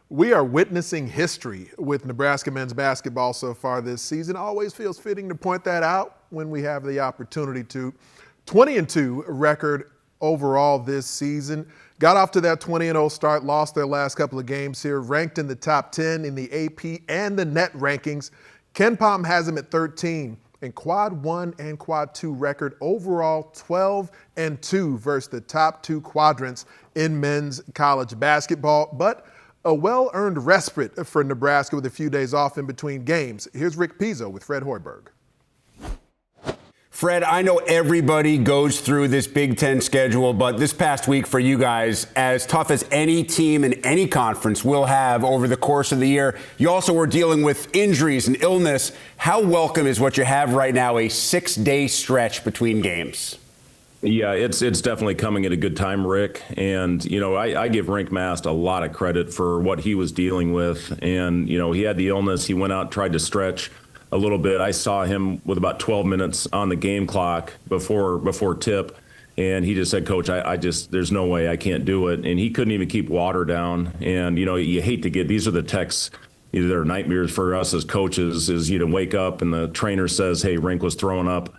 We are witnessing history with Nebraska men's basketball so far this season. Always feels fitting to point that out when we have the opportunity to. 20-2 record overall this season. Got off to that 20-0 start, lost their last couple of games here, ranked in the top 10 in the AP and the net rankings. Ken Pom has them at 13 in quad 1 and quad 2 record. Overall 12-2 versus the top two quadrants in men's college basketball. But a well-earned respite for Nebraska with a few days off in between games. Here's Rick Pizzo with Fred Hoiberg. Fred, I know everybody goes through this Big Ten schedule, but this past week for you guys, as tough as any team in any conference will have over the course of the year, you also were dealing with injuries and illness. How welcome is what you have right now, a 6-day stretch between games? Yeah, it's definitely coming at a good time, Rick. And, I give Rink Mast a lot of credit for what he was dealing with. And, he had the illness. He went out, tried to stretch a little bit. I saw him with about 12 minutes on the game clock before tip. And he just said, Coach, there's no way I can't do it. And he couldn't even keep water down. And, you hate to get, these are the texts, either they're nightmares for us as coaches, is wake up and the trainer says, hey, Rink was throwing up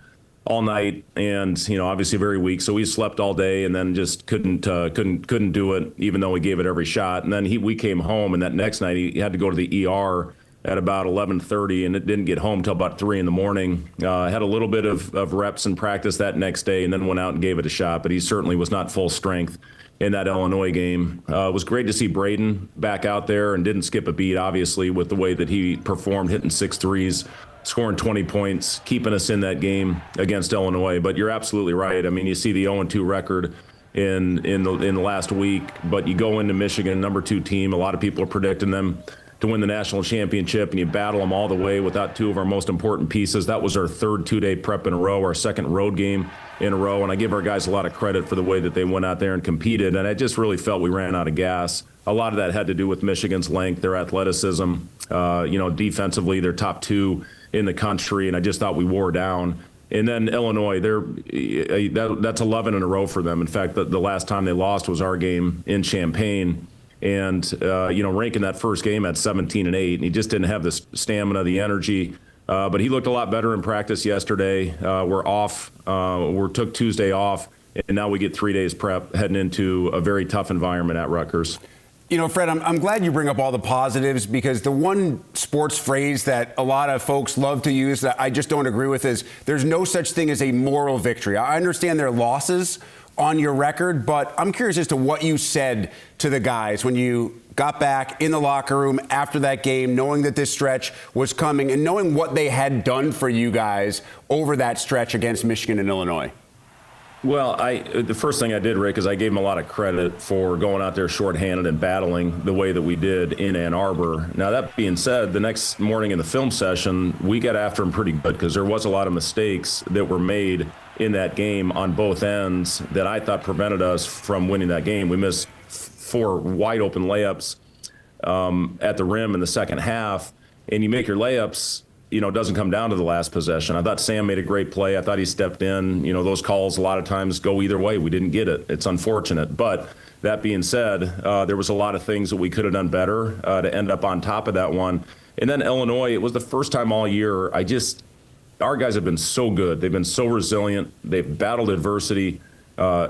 all night, and obviously very weak. So we slept all day, and then just couldn't do it, even though we gave it every shot. And then we came home, and that next night he had to go to the ER at about 11:30, and it didn't get home till about 3 in the morning. Had a little bit of reps and practice that next day, and then went out and gave it a shot. But he certainly was not full strength in that Illinois game. It was great to see Braden back out there and didn't skip a beat, obviously, with the way that he performed, hitting 6 threes. Scoring 20 points, keeping us in that game against Illinois. But you're absolutely right. I mean, you see the 0-2 record in the last week, but you go into Michigan, number 2 team. A lot of people are predicting them to win the national championship, and you battle them all the way without 2 of our most important pieces. That was our third 2-day prep in a row, our second road game in a row. And I give our guys a lot of credit for the way that they went out there and competed. And I just really felt we ran out of gas. A lot of that had to do with Michigan's length, their athleticism. Defensively, they're top 2 in the country, and I just thought we wore down. And then Illinois, that's 11 in a row for them. In fact, the last time they lost was our game in Champaign. And, ranking that first game at 17-8, and he just didn't have the stamina, the energy. But he looked a lot better in practice yesterday. We're off. We took Tuesday off, and now we get 3 days prep heading into a very tough environment at Rutgers. Fred, I'm glad you bring up all the positives, because the one sports phrase that a lot of folks love to use that I just don't agree with is there's no such thing as a moral victory. I understand there are losses on your record, but I'm curious as to what you said to the guys when you got back in the locker room after that game, knowing that this stretch was coming and knowing what they had done for you guys over that stretch against Michigan and Illinois. Well, the first thing I did, Rick, is I gave him a lot of credit for going out there shorthanded and battling the way that we did in Ann Arbor. Now, that being said, the next morning in the film session, we got after him pretty good, because there was a lot of mistakes that were made in that game on both ends that I thought prevented us from winning that game. We missed 4 wide open layups at the rim in the second half, and you make your layups, it doesn't come down to the last possession. I thought Sam made a great play. I thought he stepped in. Those calls a lot of times go either way. We didn't get it. It's unfortunate. But that being said, there was a lot of things that we could have done better to end up on top of that one. And then Illinois, it was the first time all year. Our guys have been so good. They've been so resilient. They've battled adversity.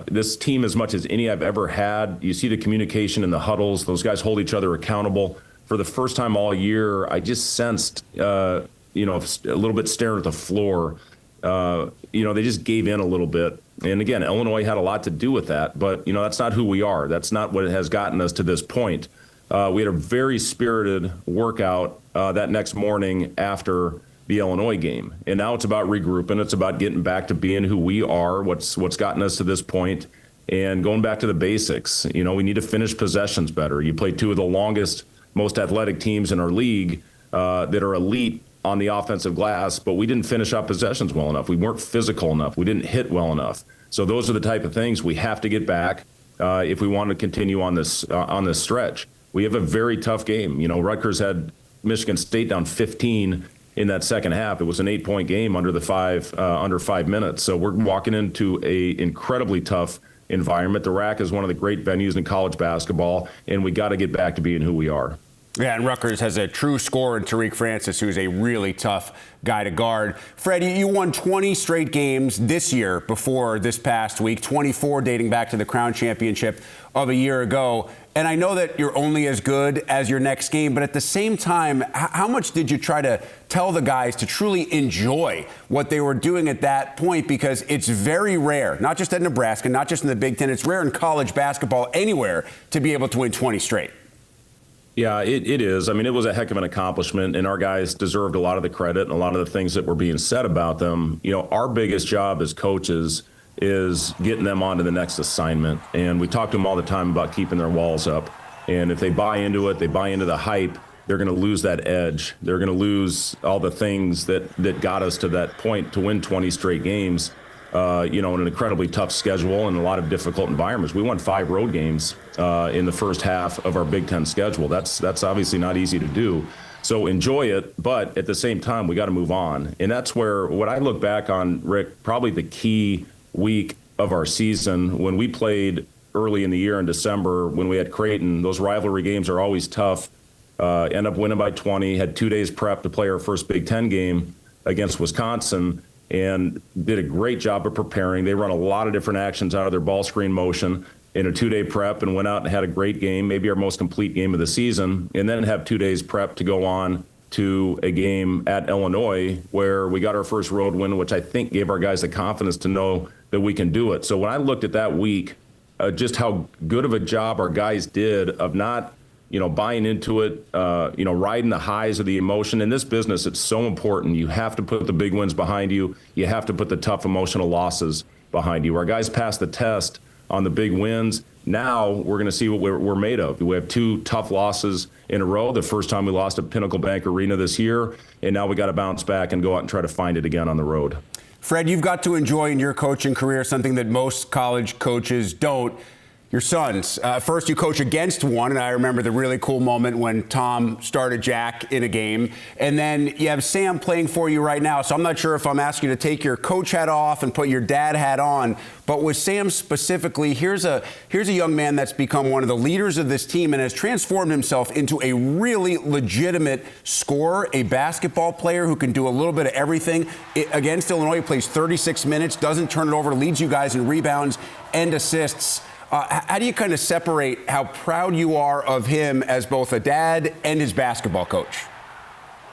This team, as much as any I've ever had, you see the communication in the huddles. Those guys hold each other accountable. For the first time all year, I just sensed a little bit staring at the floor. They just gave in a little bit. And again, Illinois had a lot to do with that, but that's not who we are. That's not what has gotten us to this point. We had a very spirited workout that next morning after the Illinois game. And now it's about regrouping. It's about getting back to being who we are, what's gotten us to this point, and going back to the basics. We need to finish possessions better. You play 2 of the longest, most athletic teams in our league that are elite on the offensive glass, but we didn't finish up possessions well enough. We weren't physical enough. We didn't hit well enough. So those are the type of things we have to get back if we want to continue on this stretch. We have a very tough game. Rutgers had Michigan State down 15 in that second half. It was an 8-point game under 5 minutes. So we're walking into a incredibly tough environment. The RAC is one of the great venues in college basketball, and we got to get back to being who we are. Yeah, and Rutgers has a true scorer in Tariq Francis, who's a really tough guy to guard. Fred, you won 20 straight games this year before this past week, 24 dating back to the Crown Championship of a year ago. And I know that you're only as good as your next game, but at the same time, how much did you try to tell the guys to truly enjoy what they were doing at that point? Because it's very rare, not just at Nebraska, not just in the Big Ten, it's rare in college basketball anywhere to be able to win 20 straight. Yeah, it is. I mean, it was a heck of an accomplishment, and our guys deserved a lot of the credit and a lot of the things that were being said about them. You know, our biggest job as coaches is getting them on to the next assignment. And we talk to them all the time about keeping their walls up. And if they buy into it, they buy into the hype, they're going to lose that edge. They're going to lose all the things that got us to that point to win 20 straight games. In an incredibly tough schedule and a lot of difficult environments. We won 5 road games in the first half of our Big Ten schedule. That's obviously not easy to do. So enjoy it, but at the same time, we got to move on. And that's where, what I look back on, Rick, probably the key week of our season when we played early in the year in December when we had Creighton. Those rivalry games are always tough. End up winning by 20, had 2 days prep to play our first Big Ten game against Wisconsin, and did a great job of preparing. They run a lot of different actions out of their ball screen motion in a 2-day prep and went out and had a great game, maybe our most complete game of the season, and then have 2 days prep to go on to a game at Illinois where we got our first road win, which I think gave our guys the confidence to know that we can do it. So when I looked at that week, just how good of a job our guys did of not buying into it, riding the highs of the emotion. In this business, it's so important. You have to put the big wins behind you. You have to put the tough emotional losses behind you. Our guys passed the test on the big wins. Now we're going to see what we're made of. We have 2 tough losses in a row. The first time we lost at Pinnacle Bank Arena this year, and now we got to bounce back and go out and try to find it again on the road. Fred, you've got to enjoy in your coaching career something that most college coaches don't. Your sons. First, you coach against one, and I remember the really cool moment when Tom started Jack in a game. And then you have Sam playing for you right now. So I'm not sure if I'm asking you to take your coach hat off and put your dad hat on. But with Sam specifically, here's a young man that's become one of the leaders of this team and has transformed himself into a really legitimate scorer, a basketball player who can do a little bit of everything. Against Illinois, he plays 36 minutes, doesn't turn it over, leads you guys in rebounds and assists. How do you kind of separate how proud you are of him as both a dad and his basketball coach?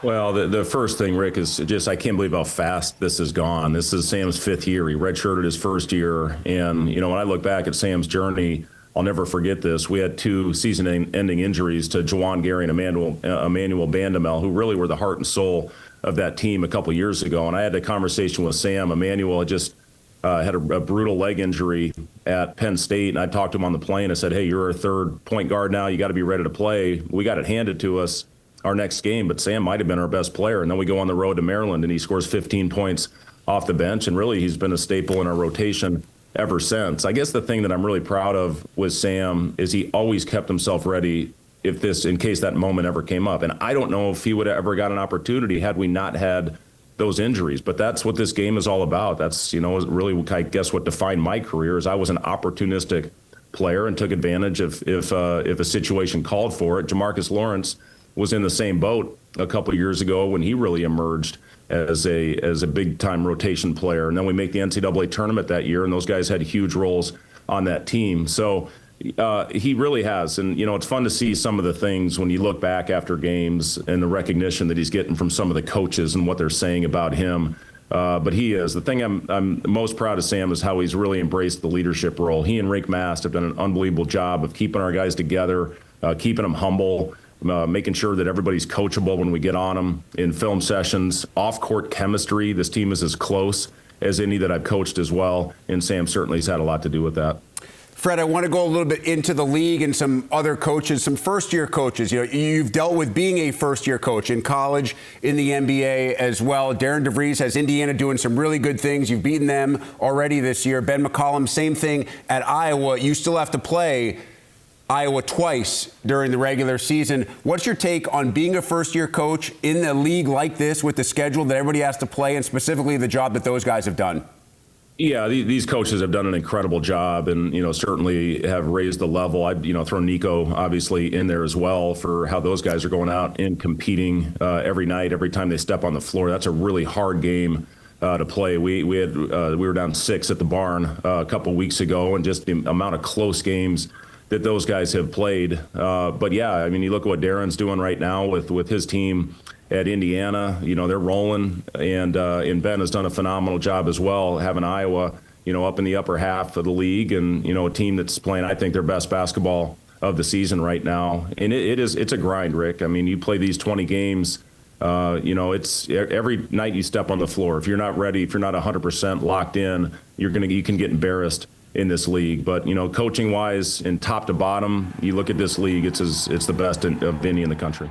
Well, the first thing, Rick, is just I can't believe how fast this has gone. This is Sam's 5th year. He redshirted his first year. And, when I look back at Sam's journey, I'll never forget this. We had 2 season-ending injuries to Juwan Gary and Emmanuel Bandamel, who really were the heart and soul of that team a couple years ago. And I had a conversation with Sam. Emmanuel had just had a brutal leg injury at Penn State, and I talked to him on the plane. I said, hey, you're our 3rd point guard now. You got to be ready to play. We got it handed to us our next game, but Sam might have been our best player. And then we go on the road to Maryland, and he scores 15 points off the bench, and really he's been a staple in our rotation ever since. I guess the thing that I'm really proud of with Sam is he always kept himself ready in case that moment ever came up. And I don't know if he would have ever got an opportunity had we not had those injuries, but that's what this game is all about. That's, really, I guess, what defined my career is I was an opportunistic player and took advantage of if a situation called for it. Jamarcus Lawrence was in the same boat a couple of years ago when he really emerged as a big time rotation player. And then we make the NCAA tournament that year, and those guys had huge roles on that team. So he really has. And, it's fun to see some of the things when you look back after games and the recognition that he's getting from some of the coaches and what they're saying about him. But he is. The thing I'm most proud of Sam is how he's really embraced the leadership role. He and Rick Mast have done an unbelievable job of keeping our guys together, keeping them humble, making sure that everybody's coachable when we get on them in film sessions, off-court chemistry. This team is as close as any that I've coached as well, and Sam certainly has had a lot to do with that. Fred, I want to go a little bit into the league and some other coaches, some first-year coaches. You've dealt with being a first-year coach in college, in the NBA as well. Darren DeVries has Indiana doing some really good things. You've beaten them already this year. Ben McCollum, same thing at Iowa. You still have to play Iowa twice during the regular season. What's your take on being a first-year coach in a league like this with the schedule that everybody has to play and specifically the job that those guys have done? Yeah, these coaches have done an incredible job, and certainly have raised the level. I throw Nico obviously in there as well for how those guys are going out and competing every night, every time they step on the floor. That's a really hard game to play. We were down 6 at the barn a couple weeks ago, and just the amount of close games that those guys have played. But yeah, I mean, you look at what Darren's doing right now with his team at Indiana. They're rolling, and Ben has done a phenomenal job as well, having Iowa, up in the upper half of the league, and a team that's playing, I think, their best basketball of the season right now. And it's a grind, Rick. I mean, you play these 20 games. It's every night you step on the floor. If you're not ready, if you're not 100% locked in, you can get embarrassed in this league. But coaching wise and top to bottom, you look at this league, it's the best of any in the country.